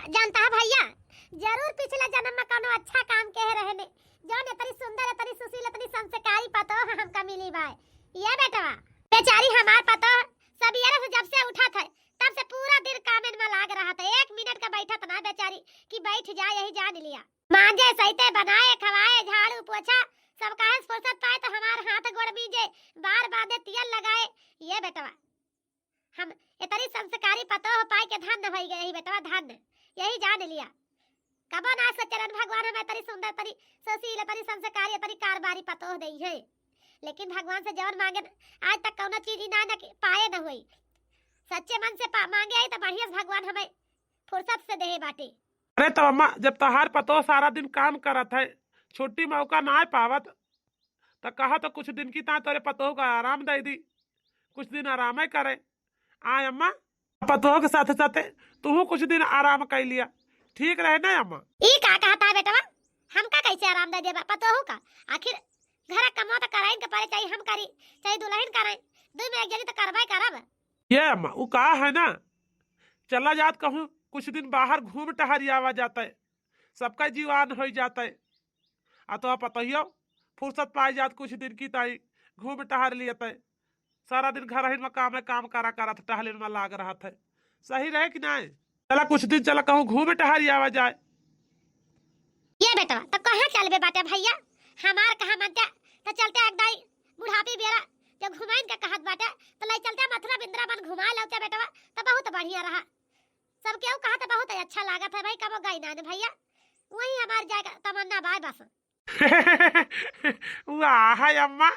जानता है भैया, जरूर पिछले जन्म में कोनो अच्छा काम के रहे ने, जौन इतनी सुंदर इतनी सुशील इतनी संस्कारी पतो हमका मिली भाई। ये बेटवा बेचारी हमार पतो सवेरे से जब से उठा था तब से पूरा दिन काम में लाग रहा था, 1 मिनट का बैठा था ना बेचारी कि बैठ जा, यही जान लिया। मांजे सहिते बनाए खवाए झाड़ू पोछा सब काहे फुर्सत पाए तो हमार हाथ गोड़ बीजे बार बांधे तेल लगाए। ये बेटवा हम इतनी संस्कारी पतो हो पाए के धन हो गए, बेटवा धन यही जान लिया। कबो ना सचरन भगवान हमें तरी सुंदर तरी सुशील तरी संस्कारी तरी कारबारी पतो दे है, लेकिन भगवान से जवन मांगे आज तक कोनो चीज ना पाए न हुई। सच्चे मन से मांगे आई तो बढ़िया भगवान हमें फुर्सत से दे बाटे। अरे तो अम्मा जब तहार पतो सारा दिन काम करत है, छुट्टी मौका ना पावत तो कहा तो कुछ दिन की ता तोरे पतो का आराम दे दी, कुछ दिन आराम ही करे। आय अम्मा पतो के साथ साथ तू कुछ दिन आराम कर लिया, ठीक रहे ना अम्मा? ई का कहता है बेटवा, हम का कैसे आराम दे देबा पतो हो का? आखिर घर कमो तो कराइन के परे चाहिए, हम करी चाहे दुल्हन कराई, दो में एक जगह तो करबा करब। ये अम्मा वो कहा है ना, चला जात कहूँ कुछ दिन बाहर घूम टहरी आवा जाता है, सबका जीवान हो जाता है। आ तो पता ही हो फुर्सत पाई जात कुछ दिन की ताई घूम टहर लिया, सारा दिन घर ही में काम करा टहले में लाग रहा था। सही रहे कि नहीं? चला कुछ दिन चला कहूँ घूम टहरी आवा जाए। ये बेटवा तो कहाँ चलबे बाटे भैया, हमार कहाँ मनते तो चलते एक दाई बुढ़ापी बेरा जब घुमाइन के कहत बाटे तो ले चलते मथुरा वृंदावन घुमा लौते बेटवा, तो बहुत बढ़िया रहा। सब केहू कहा तो बहुत अच्छा लागत है भाई, कबो गई ना भैया, वही हमार जाएगा तमन्ना बाय बस। वाह अम्मा,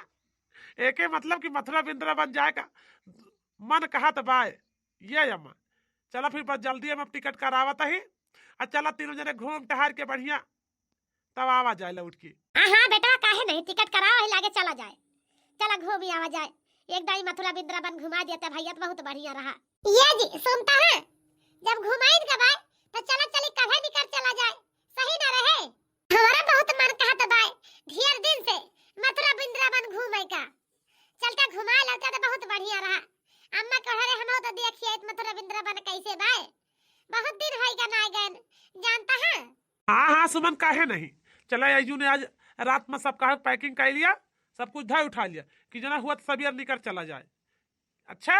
एके मतलब कि मथुरा वृंदावन जाएगा मन कहा तो बाय। ये अम्मा चला फिर बस जल्दी हम टिकट करावत ही, और चला तीनों जने घूम टहर के बढ़िया तब आवा जाए लौट की। हाँ बेटा काहे नहीं, टिकट कराओ ही लागे चला जाए, चला घूम ही आवा जाए। एक दाई मथुरा वृंदावन घुमा देते भैया तो बहुत बढ़िया रहा। ये जी सुनता है, जब घुमाइन के भाई तो चला चली कभी निकल चला जाए, सही ना रहे? हमारा बहुत मन कहा तो भाई ढेर दिन से मथुरा वृंदावन घूमे का, चलता घुमा लाता तो बहुत बढ़िया रहा। अम्मा कह रहे हम तो देखिए मथुरा वृंदावन कैसे भाई, बहुत दिन होई का ना गए, जानता है? हाँ सुमन काहे नहीं, चला आजू ने आज रात में सब कहा पैकिंग कर लिया, सब कुछ धा उठा लिया कि जना हुआ तो सभी निकल चला जाए। अच्छा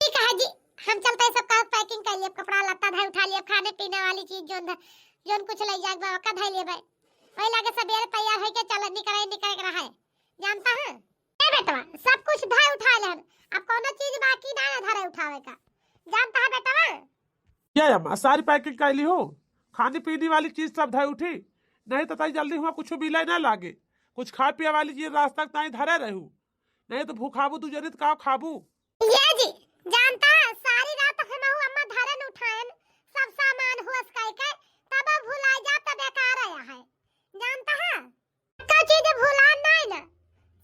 ठीक है जी, हम चलते सब का पैकिंग कर लिए, कपड़ा लत्ता धा उठा लिया, खाने पीने वाली चीज जोन कुछ ले जाए बाबा का धा लिए भाई, वही लागे सवेरे तैयार है के चल निकल रहा है, जानता है? ए बेटवा सब कुछ धा उठा ले, अब कोनो चीज बाकी ना धरे उठावे का, जानता है बेटवा? ये अम्मा सारी पैकिंग कर ली हो, खाने पीने वाली चीज सब धा उठी, नहीं तो ताई जल्दी हुआ कुछ मिले ना लागे, कुछ खा पिया वाली चीज रास्ता ताई धरे रहू, नहीं तो भूखाबू तू जरित का खाबू। ये जी जानता है सारी रात हम अम्मा धरन उठाएन सब सामान होस के तब भुला जा तब बेकार आया है, जानता है? का चीज भुला नहीं ना,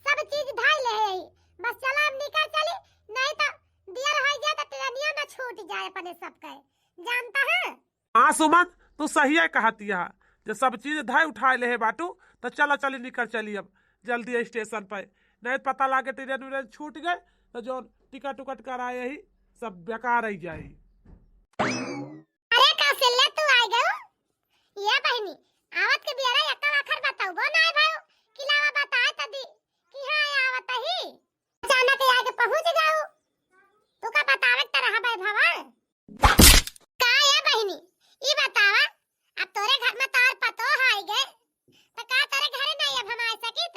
सब चीज धाई ले है, बस चला हम निकल चली, नहीं तो दियर हो जाए तो ट्रेनिया में छूट जाए अपने सब के, जानता है? हाँ सुमन तू सही है कहती है, जब सब चीज धाई उठा ले है बाटू तो चला चली निकल चली अब जल्दी स्टेशन पे, नहीं पता लागे ट्रेन छूट गए तो जो टिकट उकट कराए ही सब बेकार ही जाए। अरे कौशल्या तू आ गयो, ये बहनी आवत के बियारा यक्का आखर बताऊ वो ना भाई किलावा बताए तदी कि हां आवत ही अचानक आके पहुंच जाऊ, तू का बतावे त रहा भाई भवा का ये बहनी ई बतावा, अब तोरे घर में तार पतो हाई गए तो का तेरे घरे नहीं अब हम आ सकित,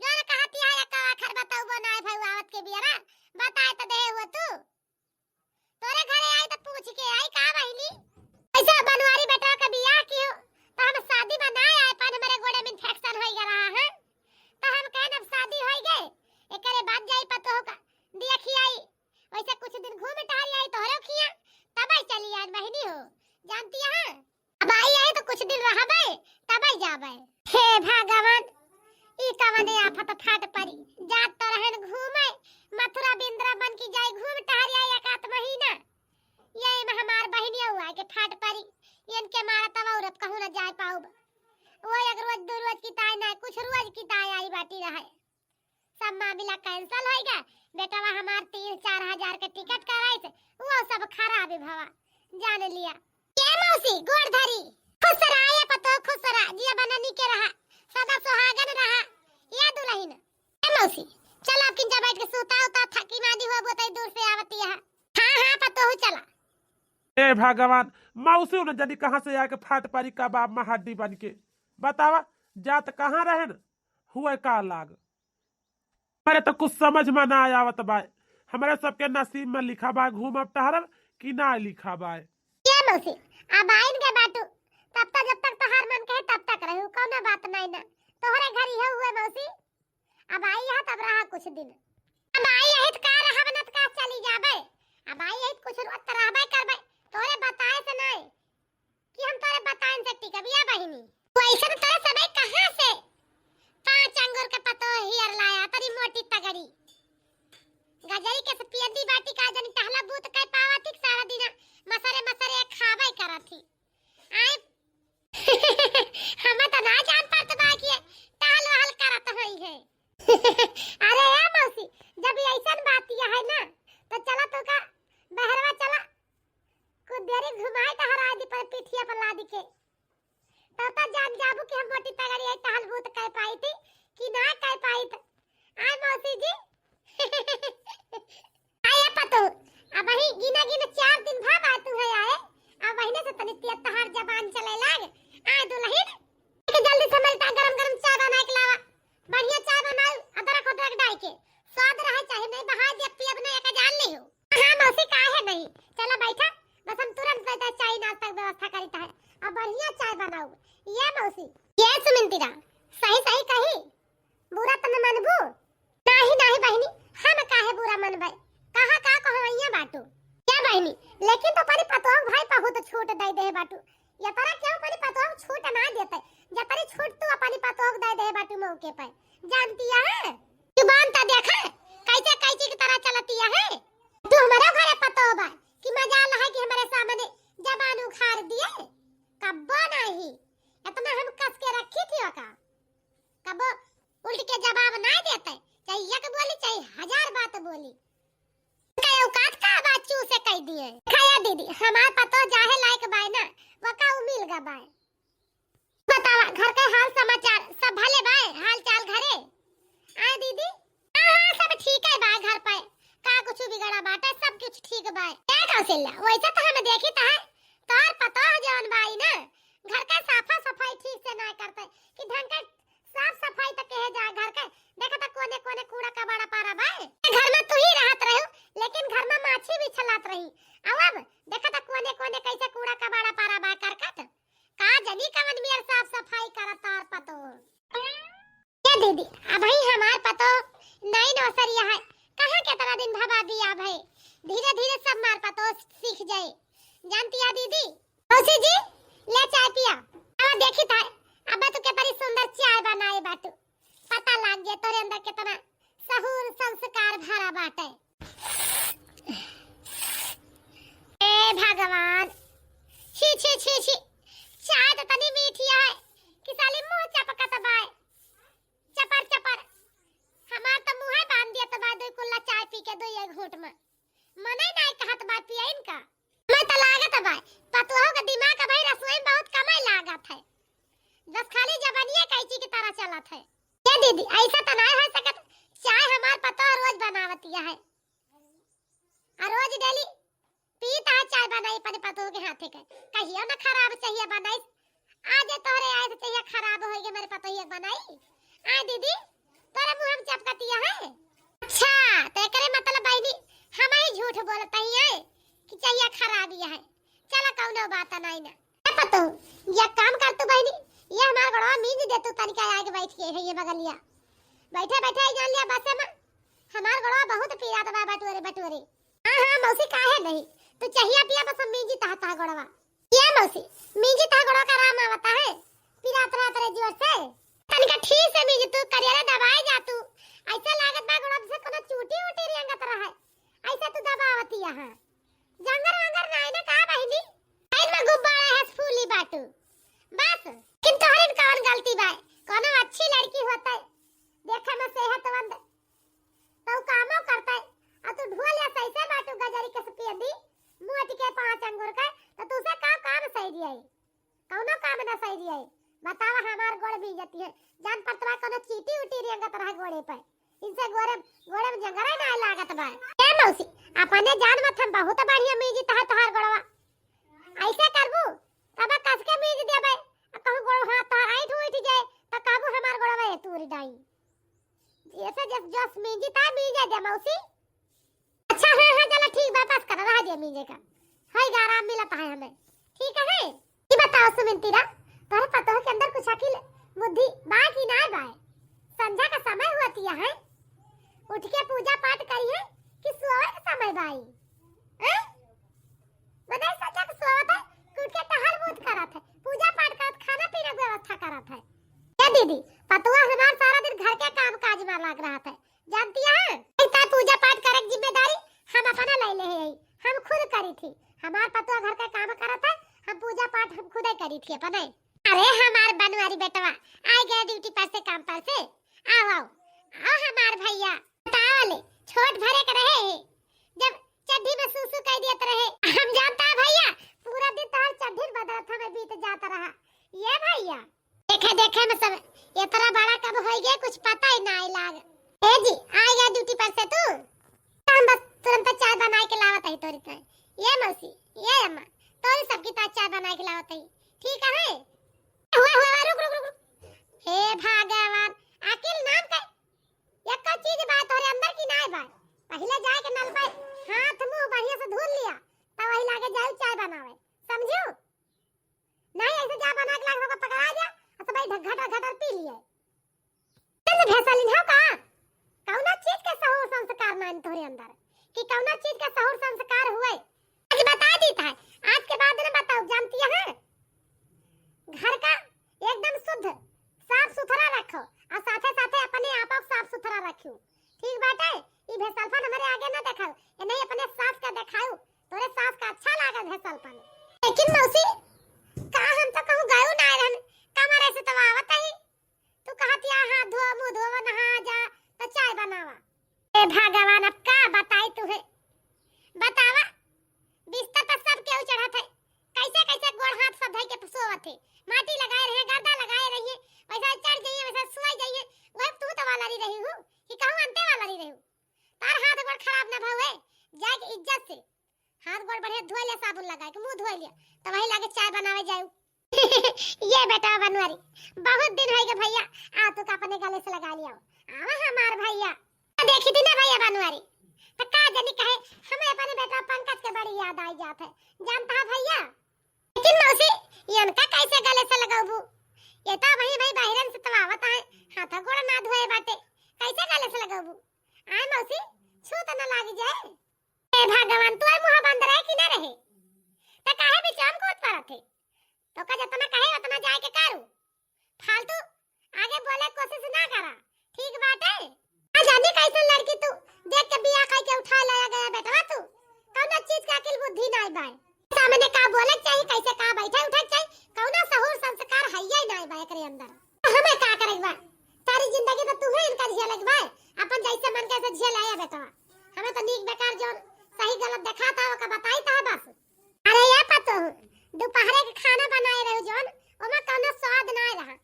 जो ने कहती है यक्का आखर बताऊ वो ना भाई आवत के बियारा बताए त दे हुआ तू तोरे घरे आई तो पूछ के आई का बहनी ऐसा बनवारी बेटा का बियाह क्यों, तो हम शादी में ना आए पाने मेरे गोड़े में इन्फेक्शन हो गया रहा है, तो हम कहन अब शादी हो गए एकरे बाद जाई पतो होगा देखी आई, वैसे कुछ दिन घूम टहरी आई तोहरो खिया तब आई चली आई बहनी हो, जानती है? अब आई है तो कुछ दिन रहबे तब आई जाबे। हे भगवान ई कवने आफत फाट पड़ी, जात तो रहन घूमे मथुरा वृंदावन की जाई घूम टहरी आई एकात महीना, ये में हमार बहनिया हुआ के फाट पड़ी, इनके मारा तब औरत कहूं ना जाए पाऊ, वो एक रोज दो रोज की ताई ना कुछ रोज की ताई आई बाटी रहे, सब मामला कैंसिल होएगा बेटावा, हमार 3-4 हजार के टिकट कराई से वो सब खराब है भवा, जान लिया। ये मौसी गोड़ धरी खुश रहा ये पतो खुश रहा जिया बननी के रहा सदा सुहागन रहा या दुल्हन ए मौसी चल अब किंजा बैठ के सोता होता थकी मादी हो बोतई दूर से आवती है हां पतो हो चला ए भगवान मौसी न जानी कहाँ से आके फाट पारी कबाब में हड्डी बन के बतावा जात कहाँ रहे न हुए का लाग हमारे तो कुछ समझ में ना आवत बा हमारे सबके नसीब में लिखा बा घूम अब टहरब कि ना लिखा बा ये मौसी अब आइन के बाटू तब तक जब तक तोहार मन कहे तब तक रहू कौनो बात नहीं ना तोहरे घर ही हुए मौसी अब आई है तब रहा कुछ दिन अब आई है त का रहा बनत का चली जाबे अब आई है कुछ रोत रहबे करबे तोरे बताए से नहीं कि हम तोरे बताएं से टिकबिया बहिनी तू ऐसे तो तोरे सबे कहां से 5 अंगूर के पतो हियर लाया तरी मोटी तगड़ी गजरी के सपियदी बाटी का जनी टहला बूत कई पावा ठीक सारा दिन मसरे खावे करथी आए हम तो ना जान पात बाकी है टहल हल करत होई है अरे ए मौसी जब ऐसन बात ये है ना तो चला तो का बहरवा चला कुछ देरी घुमाए टहरा दी पर पीठिया पर ला दी के तब तक जान जाबू कि हम मोटी तगड़ी है टहल बूत कई पाई थी कि ना कई पाई थी आए मौसी जी आया पतो अब ही गिना 4 दिन भाग आ तू है आए अब महीने से तनी तहार जबान चले लाग आए दुल्हन के जल्दी से मिलता गरम चाय बना के लावा बढ़िया चाय बनाओ अदरक अदरक डाल के स्वाद रहे चाहे नहीं बहा दे पियब नहीं का जान नहीं हो हां मौसी काहे नहीं चला बैठा बस हम तुरंत बैठा चाय नाश्ता की व्यवस्था करता है अब बढ़िया चाय बनाओ ये मौसी ये सुमिंतिरा सही कही बुरा त न मानबू नहीं बहनी हम काहे बुरा मनबे कहां का कहवैया बाटू क्या बहनी लेकिन तो परी पतोह भाई बहुत छूट दे दे बाटू या तरा क्यों परी पतोह छूट ना देते जब परी छूट तू अपनी पतोह दे दे बाटू मौके पे जानती है जुबान ता देखा कैसे की तरह चलती है तू हमारे घरे पतोह बा कि मजाल है कि हमारे सामने जबान उखाड़ दिए कब्बो नहीं इतना हम कस के रखी थी का कब्बो उल्ट के जवाब ना देते चाहे एक बोली चाहे 1000 बात बोली कई औकात का बात चू से कह दिए खाया दीदी हमार पतो जाहे लायक बाय ना वका मिल गा बाय बतावा घर के हाल समाचार सब भले बाय हाल चाल घरे आए दीदी हां सब ठीक है बाय घर पे का कुछ बिगड़ा बाटे सब कुछ ठीक बाय क्या कौशल्या वैसे तो हम देखी ता है तोर पतो जवन बाई ना घर का साफा सफाई ठीक से ना करते कि ढंग का साफ सफाई तक कहे जा घर के देखा तो कोने कूड़ा का बड़ा पारा बाय घर में तू ही रहत रहो लेकिन घर में माछी भी चलात रही अब देखा तो कोने कैसे कूड़ा का बड़ा पारा बा करकत का जनी कवन मियर साफ सफाई करत और पतो ये दीदी अब ही हमार पतो नई नौसरिया है कहां के तरह दिन भगा दिया भाई धीरे सब मार पतो सीख जाए जानती है दीदी मौसी जी ले चाय पिया अब देखी था अब तू के बड़ी सुंदर चाय बनाए बाटू पता लग गया तोरे अंदर कितना सहूर संस्कार भरा बाटे ए भगवान छी चाय तो तनी मीठी है कि साली मुंह चपकत बाय चपर हमार तो मुंह बांध दिया तो बाद कुल्ला चाय पी के दो एक घूंट में मने नहीं कहत बा पिया इनका मैं तो लागत बाय पतोह का दिमाग भाई रसोई में बहुत कमाई लागत है बस खाली जबानिया कैची की तरह चलत है ये दीदी ऐसा तो नहीं हो सकत चाय हमार पतो रोज बनावती है और रोज डेली पीता चाय बनाई पने पतो के हाथे के कहियो ना खराब चाहिए बनाई आज तोरे आए तो चाहिए खराब हो गए मेरे पतो ही बनाई आ दीदी तोरे मुंह में चपकती है अच्छा तो करे मतलब बहनी हम ही झूठ बोलता ही है कि चाहिए खराबी है चला कौनो बात नहीं ना पतो ये काम कर तू बहनी ये हमार गड़वा मीज दे तू तनिका आगे बैठ के है ये बगलिया बैठे जान लिया बस में हमार गड़वा बहुत पीरा दबा बटोरे हां मौसी काहे नहीं तू चाहिए पिया बस मीजी ता गड़वा ये मौसी मीजी ता गड़वा का राम आवता है पीरा तेरे जोर से तनिका ठीक से मीज तू करिया दबाए जा तू ऐसा लागत बा गड़वा से कोनो चूटी उटी रेंगत रहा है ऐसा तू दबावती है जंगर वंगर नहीं ना का बहिनी आई में गुब्बारा है फूली बाटू बस किन तोहरे कौन गलती बा कोनो अच्छी लड़की होता है देखे में सेहतमंद तो कामो करता है और तू ढोल या सही से बाटू गजरी के सपियदी मुंह के 5 अंगूर का तो तू से का काम सही रियाई, कौनो काम ना सही रियाई। बतावा हमार गोड़ भी जाती है, जान पड़तवा कोनो चीटी उटी रियंगा तरह गोड़े पे, इनसे गोड़े गोड़े में जंगरा ना लागत बा। ए मौसी अपने जान मत हम बहुत बढ़िया मीजी तहा तहार गोड़वा ऐसे करबू तब कस के मीज देबे, कहू गोड़ हाथ तो आइठ उठ जाए त काबू हमार गोड़वा ए तूरी डाई ऐसे जस मीजी ता मीजे दे मौसी। अच्छा है चलो ठीक वापस कर रहा दे मीजे का है आराम मिलता है हमें, ठीक है। ये बताओ सुमिंतिरा तोरे पता है के अंदर कुछ अकिल बुद्धि बा कि ना बा? संध्या का समय हुआ है, उठ के पूजा पाठ करिए कि सोए का समय बाई हैं? बताइए संध्या का सोवत है कि उठ के टहल बूत करत है, पूजा पाठ करत, खाना पीना की व्यवस्था करत है। ये दीदी पतुआ हमार सारा दिन घर के काम काज में लग रहा था, जानती है इतना पूजा पाठ करे की जिम्मेदारी हम अपना ले ले है, हम खुद करी थी। हमार पतुआ घर का काम करत है, हम पूजा पाठ हम खुद ही करी थी अपने। अरे हमार बनवारी बेटवा आई गए ड्यूटी पर से, काम पर से। आओ आओ आओ हमार भैया बतावले छोट भरे के रहे जब चड्डी में सुसु कह दियत रहे, हम जानता है भैया पूरा दिन तो चड्डी बदलत हमें बीत जाता रहा। ये भैया देखे देखे में सब इतना बड़ा कब हो गया कुछ पता ही ना लाग। ए जी आई गया ड्यूटी पर से तू, हम बस तुरंत चाय बना के लावत है तोरी का। ये मौसी ये अम्मा तोरी सबकी ता चाय बना के लावत है, ठीक है। हुआ रुक रुक रुक, हे भगवान अकेल नाम का एक चीज बात तोरे अंदर की ना बात, पहले जाए के नल पे हाथ मुंह बढ़िया से धुल लिया तब वही लाके जाए चाय बनावे, समझो नहीं ऐसे जा बना के लाके पकड़ा जा तो भाई घटा घटा पी लिए तेरे भैंसलिन हो का कौना चीज का सहूर संस्कार मान तोरे अंदर कि कौना चीज का सहूर संस्कार हुए आज बता देता है। आज के बाद ना बताओ, जानती है घर का एकदम शुद्ध साफ सुथरा रखो और साथे साथे अपने आप को साफ सुथरा रखो, ठीक बात है। ये भैंसलपन हमारे आगे ना दिखाओ, ये नहीं अपने सास का दिखाओ, तोरे सास का अच्छा लगा भैंसलपन। लेकिन मौसी का हम तो कहूं गयो ना रहन कमरे से तो आवत है, तू कहती है हाथ धो मुंह धो नहा जा तो चाय बनावा। ए भगवान अब का बताई तुहे, बतावा बिस्तर पर सब केहू चढ़त है, कैसे कैसे गोड़ हाथ सब धई के सोवत है, माटी लगाए रहे गर्दा लगाए रहिए वैसा चढ़ जाइए वैसा सोई जाइए, वह तू तो वाला नहीं रही हूं कि कहूं अंते वाला नहीं रही हूं। तार हाथ गोड़ खराब ना भवे जाए के इज्जत से हाथ गोड़ बढ़िया धो ले, साबुन लगा के मुंह धो लिया तो वही लागे चाय बनावे जाऊ। ये बेटा बनवारी बहुत दिन हो गए भैया, आ तू का अपने गले से लगा लिया आवा हमार भैया देखी थी ना भैया बनवारी तो का जानी कहे हमें अपने बेटा पंकज के बड़ी याद आई जात है, जानता है भैया। लेकिन मौसी ये उनका कैसे गले से लगाऊबू, ये तो वही भाई बाहरन से तवावत है, हाथ गोड़ ना धोए बाटे कैसे गले से लगाऊबू। आ मौसी छू तो ना लाग जाए। ए भगवान तू मुंह बंद रहे कि ना रहे त काहे बिचाम को उतरत है, तो का जितना कहे उतना जाए के करू, फालतू आगे बोले कोशिश ना करा, ठीक बात है। आ जाने कैसे लड़की तू देख के बिया कह के उठा लाया गया बेटवा, तू कौन चीज का अकल बुद्धि नहीं बाय, सामने का बोले चाहिए कैसे का बैठे उठे चाहिए, कौन सहूर संस्कार है ही नहीं बाय करे अंदर। हमें का करेगा तारी जिंदगी तो तू है इनका झेलक बाय, अपन जैसे मन कैसे झेल आया बेटवा, हमें तो नीक बेकार जो सही गलत दिखाता हो का बताई था बस। अरे ये पतो दोपहर के खाना बनाए रहो जोन ओमा कोनो स्वाद ना रहा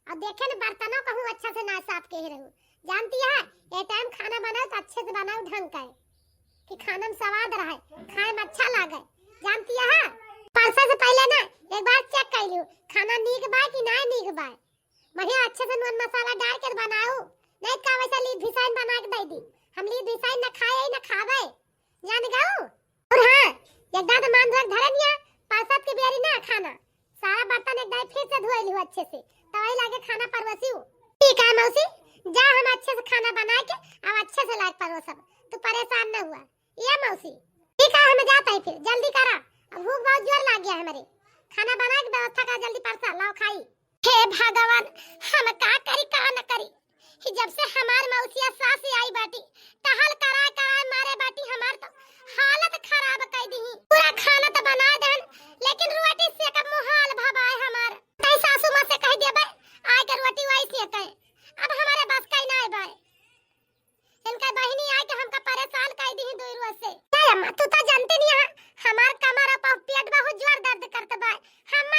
और देखे न बर्तनों कहूं अच्छा से ना साफ के रहो, जानती है ये टाइम खाना बनाओ तो अच्छे से बनाओ ढंग का कि खाना में स्वाद रहे खाए में अच्छा लगे, जानती है। परसों से पहले ना एक बार चेक कर लियो खाना नीक बा कि ना नीक बा, बढ़िया अच्छे से नून मसाला डाल के बनाओ, नहीं का वैसा लीड भिसाइन बना के दे दी, हम लीड भिसाइन ना खाए ना खावे जान गयो। और हां एक दादा मान रख धरनिया परसत के बेरी ना खाना सारा बर्तन एक दाई फिर से धोए लियो अच्छे से तवाई लागे खाना परवसियो, ठीक है मौसी जा हम अच्छे से खाना बना के अब अच्छे से लाग परवसब, तू परेशान ना हुआ। ये मौसी ठीक है हम जाते हैं फिर जल्दी करा, अब भूख बहुत जोर लग गया है हमारे, खाना बना के व्यवस्था कर जल्दी परसा लाओ खाई। हे भगवान हम का करी का न करी कि जब से हमार मौसिया सास आई बाटी टहल करा करा मारे बाटी हमार तो हालत खराब कर दी, पूरा खाना तो बना देन लेकिन रोटी से का मुहाल भबाए हमार तई सासू मां से कह देबे आय के रोटी वही से कहे, अब हमारे बस का ना है भाई इनका बहिनी आय के हमका परेशान कर दी दूर रोज से। अम्मा तू तो जानते नहीं है हमार कमर पर पेट बहुत जोर दर्द करता बा, हम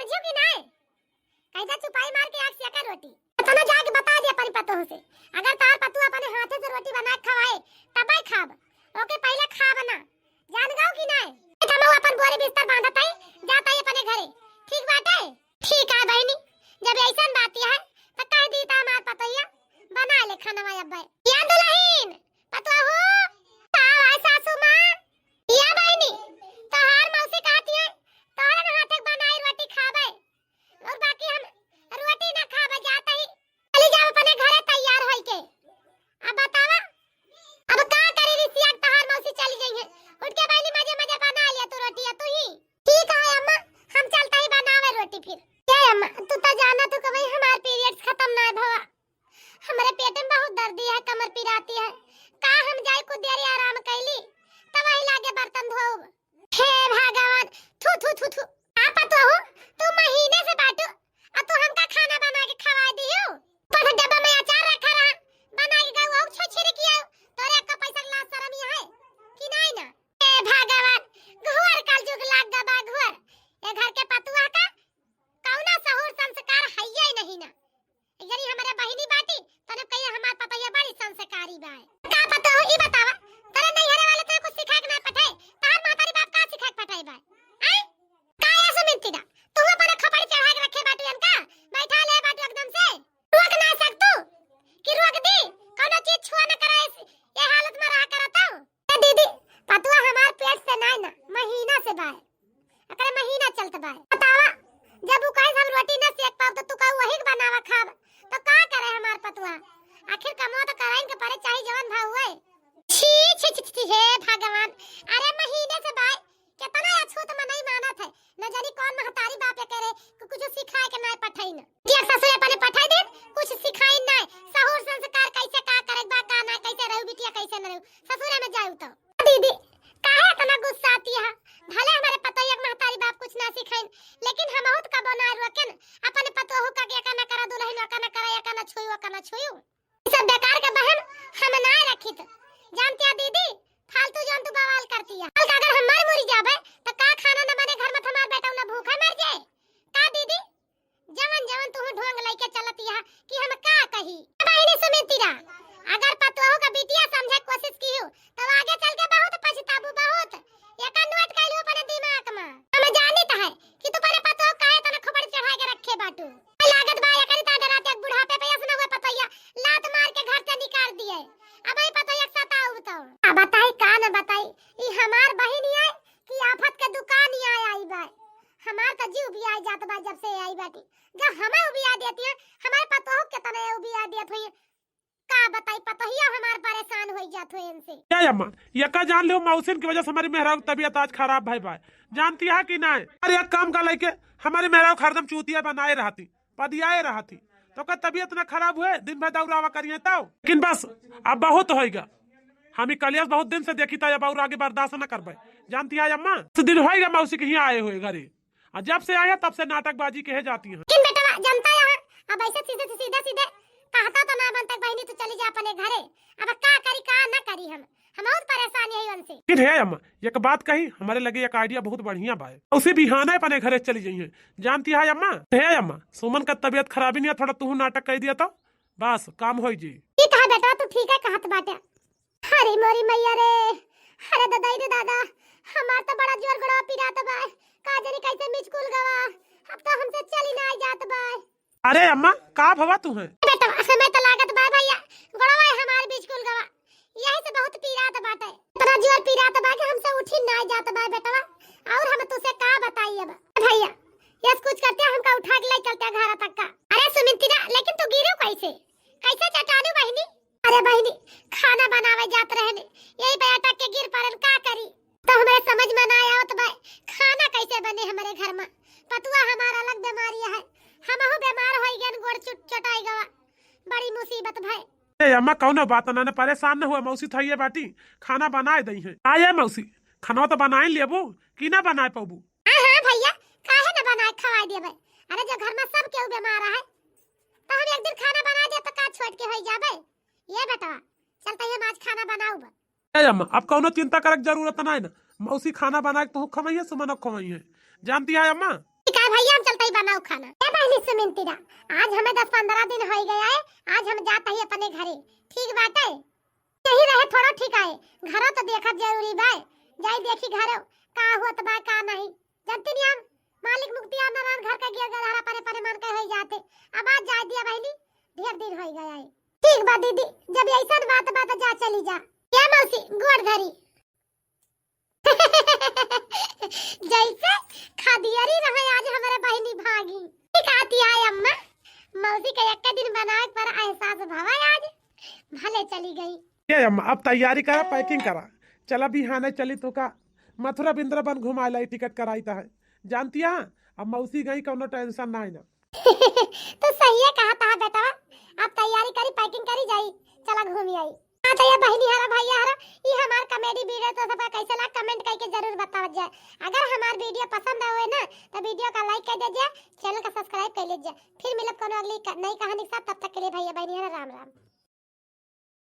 समझियो कि नहीं? कैसा चुपाई मार के आग सेका रोटी तो ना जाके बता दिया अपनी पतोह से, अगर तार पतुआ अपने हाथे से रोटी बना के खवाए तब ही खाब, ओके पहले खा बना, जान गाओ कि नहीं? हम अपन बोरे बिस्तर बांधत है, जाता है अपने घरे, ठीक बात है? ठीक है बहनी, जब ऐसा बात है तो कह दी ता हमार पतैया बना ले खाना वाया अब्बा या दुल्हन पतुआ हो ताव सासू मां या बहनी तोहार मौसी कहती है तोहरे हाथे बनाई रोटी खाबे और बाकी हम रोटी ना खाबे, जाता ही चली जाओ अपने घरे तैयार होई के। अब बतावा अब का करी रिसिया तोहार मौसी चली गई है, उठ के बहनी मजे मजे बना लिया तू रोटी या तू ही। ठीक है अम्मा, हम चलता ही बनावे रोटी फिर। ए अम्मा तू तो जाना तू कभी हमार पीरियड्स खत्म ना भवा, हमारे पेट में बहुत दर्द है, कमर पिराती है, का हम जाए कुछ देर आराम कैली तब वही लागे बर्तन धोब। हे भगवान थू थू थू थू आप तो हो तू महीने से बाटू और तू हमका खाना बना के खवा दियो, पर डब्बा में अचार रखा रहा बना के गऊ और छोछिर किया तोरे का पैसा ला शर्म ये है कि नहीं ना? हे भगवान घुर काल जुग लाग गबा घुर, ये घर के पतुआ का कौना सहूर संस्कार है ही नहीं ना, यदि हमारे बहिनी बाटी तने कहिए हमार पतैया बड़ी संस्कारी बा है। का पता हो ई बतावा तरे नहीं हरे वाले तेरे कुछ सिखा के ना पठाए, तार मातारी बाप का सिखा के पठाई बा आई काया सुमिंती दा तू अपना खपड़ी चढ़ा के रखे बाटू अनका बैठा ले बाटू एकदम से रोक ना सकतू कि रोक दी कोनो चीज छुआ ना करे ये हालत में रहा करता हूं। ए दीदी पतुआ हमार पेट से नहीं ना महीना से बा अकरे महीना चलत बा, बतावा जब उ कहे हम रोटी ना सेक पाब तो तू का वही बनावा खाब तो का करे हमार पतुआ, आखिर कमो तो कराइन के परे चाहे जवन भाव हुए। छी छी छी छी हे भगवान, अरे महीने से भाई कितना अछूत मन नहीं मानत है, न जानी कौन महतारी बाप करे कुछ सिखाए के ना पठाई न जी ससुर अपने पठाई दे कुछ सिखाई ना सहूर संस्कार कैसे का करे बा का ना कैसे रहू बिटिया कैसे न रहू ससुर में जाऊ तो दीदी काहे इतना गुस्सा आती है, भले हमारे पतैया महतारी बाप कुछ ना सिखाइन लेकिन हम बहुत का बना रखन अपने पतोह का के ना करा दुल्हन का ना करा या का ना छुयो सब बेकार के बहन हम ना रखित जानती है दीदी, फालतू जान तू बवाल करती है, कल अगर हम मर मुरी जाबे तो का खाना न बने घर में हमार बेटा न भूखा मर जाए का दीदी? जवन जवन तू ढोंग लेके चलती है कि हम का कही बहिनी सुमित्रा, अगर पतोह का बिटिया समझे कोशिश की हो तो आगे चल के बहुत पछताबू बहुत एका नोट कैलू अपने दिमाग में हम जानित है कि तू पहले पतोह काहे तना खपड़ चढ़ा के रखे बाटू लागत बा एकरी ता डराते बुढ़ापे पे असना हुए पतैया लात मार के घर से निकाल दिए, अब ही पतैया सताऊ तो अब बताई का न बताई ई हमार बहिनी है कि आफत के दुकान ही आई बा, हमार त जीव भी आई जात बा जब से आई बाटी, जब हमें उबिया देती है हमारे पतोह के तने उबिया देत होई का बताई पतोहिया हमार परेशान होई जात होई इनसे। क्या अम्मा ये का जान लो मौसिन की वजह से हमारी मेहरारू तबीयत आज खराब भाई भाई जानती है कि नहीं? अरे एक काम का लेके हमारी मेहरारू हरदम चूतिया बनाए रहती पदियाए रहती तो का तबीयत ना खराब हुए दिन भर दौड़ावा करिए तब, लेकिन बस अब बहुत होएगा, हम कलियास बहुत दिन से देखी था अब और आगे बर्दाश्त न कर पाए, जानती है अम्मा तो दिन होएगा मौसी के यहाँ आए हुए घरे, और जब से आया तब से नाटकबाजी कहे जाती है। किन बेटा जनता है अब ऐसे सीधे सीधे कहता तो ना बनता बहनी तू चली जा अपने घरे, अब का करी का ना करी हम बहुत परेशान है उनसे। फिर है अम्मा एक बात कही हमारे लगे एक आइडिया बहुत बढ़िया बा, उसे बिहाना अपने घरे चली जाइए, जानती है अम्मा? है अम्मा सुमन का तबीयत खराबी नहीं है, थोड़ा तू नाटक कह दिया तो बस काम हो जी। ठीक है बेटा तू ठीक है कहत बाटे, अरे मोरी मैया रे, अरे दादा रे दादा हमार तो बड़ा जोर गड़ा पिरात बा, का जानी कैसे मिचकुल गवा, अब तो हमसे चली ना जात बा। अरे अम्मा का भवा तू है बेटा हमें तो लागत बा भैया गड़वा हमार मिचकुल गवा, यही से बहुत पीरात बाटे, तोरा जोर पीरात बा कि हमसे उठी ना जात बा बेटा, और हम तुसे का बताई अब भैया यस कुछ करते हमका उठा के ले चलते घर तक का। अरे सुमित्रा लेकिन तू गिरो कैसे कैसे चटानू बहनी? अरे बहनी खाना बनावे जात रहने यही पे अटक के गिर पड़न का करी, तो हमें समझ में ना आवत भाई खाना कैसे बने हमारे घर में, पतुआ हमारा अलग बीमारी है, हमहु बीमार होई गन गोड़ चटाई गवा, बड़ी मुसीबत भाई। ए अम्मा कौनो बात ना परेशान न हुआ, मौसी थाइए बाटी खाना बनाए दई है, आये मौसी खाना तो बनाए लेबो कि ना बनाए पाबू? हां भैया काहे ना बनाए खवा देबे, अरे जो घर में सब केहू बीमार है तो हम एक दिन खाना बना दे तो का छोड़ के होई जाबे, ये बेटा चलते हम आज खाना बनाऊब। ए अम्मा अब कौनो चिंता करक जरूरत ना है ना, मौसी खाना बना के तो खवाइए सुमन खवाइए, जानती है अम्मा? ठीक है भैया हम चलते ही बनाओ खाना। ए बहनी सुमिंतिरा, आज हमें 10-15 दिन हो गया है, आज हम जाते ही अपने घरे। ठीक बात है, यही रहे थोड़ा ठीक है, घरों तो देखा जरूरी बा, जाई देखी घरों का होत बा का नहीं। जानती नहीं हम मालिक मुक्ति नारायण घर का गिर गधारा परे परे मान के हो जाते। अब आज जा दिया बहनी, ढेर दिन हो गया है। ठीक बा दीदी, जब ऐसा बात बात जा चली जा। क्या मौसी गोड़ धरी जैसे खादियरी रहे आज हमारे बहनी भागी। ठीक आती है अम्मा, मौसी का एक दिन बनाए पर एहसास भवा आज भले चली गई। ये अम्मा अब तैयारी करा, पैकिंग करा, चला भी हाँ नहीं चली तो का मथुरा वृंदावन घुमा लाई, टिकट कराई था है। जानती है अब मौसी गई, कोनो टेंशन ना है ना। तो सही है कहा था बेटा, अब तैयारी करी पैकिंग करी जाई, चला घूमी आई। हाँ तो ये बहनी हरा भैया हरा, ये हमार कॉमेडी वीडियो तो सबका कैसे लगा कमेंट करके जरूर बताओ जाए। अगर हमार वीडियो पसंद आवे ना तो वीडियो का लाइक कर दीजिए, चैनल का सब्सक्राइब कर लीजिए। फिर मिलब कोनो अगली नई कहानी के साथ, तब तक के लिए भैया बहनी हरा राम राम।